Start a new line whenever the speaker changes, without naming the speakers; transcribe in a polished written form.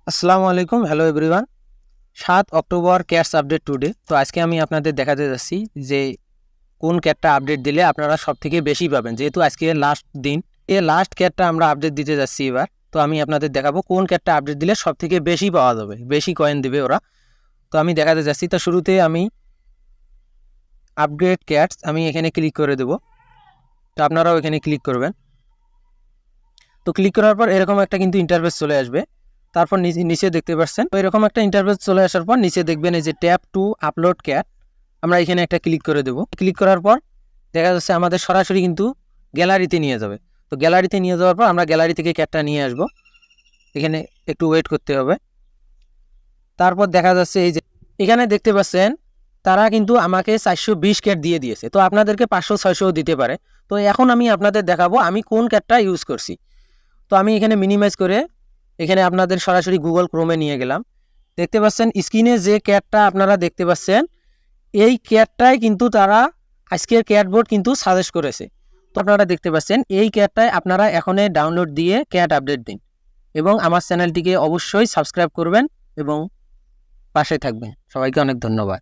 আসসালামু আলাইকুম, hello everyone. 7 October cats update today. তো আজকে আমি আপনাদের দেখাতে যাচ্ছি যে কোন ক্যাটটা আপডেট দিলে আপনারা সব থেকে বেশি পাবেন, যেহেতু আজকে লাস্ট দিন। লাস্ট ক্যাটটা আমরা আপডেট দিতে যাচ্ছি এবার। তো আমি আপনাদের দেখাবো কোন ক্যাটটা আপডেট দিলে সব থেকে বেশি পাওয়া যাবে, বেশি কয়েন দিবে ওরা। তো আমি দেখাতে যাচ্ছি। তো শুরুতে আমি আপগ্রেড ক্যাটস আমি এখানে ক্লিক করে দেব। তো আপনারাও এখানে ক্লিক করবেন। তো ক্লিক করার পর এরকম একটা কিন্তু ইন্টারফেস চলে আসবে। তারপর নিচে দেখতে পাচ্ছেন এরকম একটা ইন্টারফেস চলে আসার পর নিচে দেখবেন এই যে ট্যাপ টু আপলোড ক্যাট। আমরা এখানে একটা ক্লিক করে দেব। ক্লিক করার পর দেখা যাচ্ছে আমাদের সরাসরি কিন্তু গ্যালারিতে নিয়ে যাবে। তো গ্যালারিতে নিয়ে যাওয়ার পর আমরা গ্যালারি থেকে ক্যাটটা নিয়ে আসব। এখানে একটু ওয়েট করতে হবে। তারপর দেখা যাচ্ছে এই যে এখানে দেখতে পাচ্ছেন তারা কিন্তু আমাকে 420 ক্যাট দিয়ে দিয়েছে। তো আপনাদেরকে 500-600 দিতে পারে। তো এখন আমি আপনাদের দেখাবো আমি কোন ক্যাটটা ইউজ করছি। তো আমি এখানে মিনিমাইজ করে এখানে আপনাদের সরাসরি গুগল ক্রোমে নিয়ে গেলাম। দেখতে পাচ্ছেন স্ক্রিনে যে ক্যাটটা আপনারা দেখতে পাচ্ছেন, এই ক্যাটটাই কিন্তু তারা আজকের ক্যাটবোর্ড কিন্তু সাজেস্ট করেছে। তো আপনারা দেখতে পাচ্ছেন এই ক্যাটটাই আপনারা এখনই ডাউনলোড দিয়ে ক্যাট আপডেট দিন এবং আমার চ্যানেলটিকে অবশ্যই সাবস্ক্রাইব করবেন এবং পাশে থাকবেন। সবাইকে অনেক ধন্যবাদ।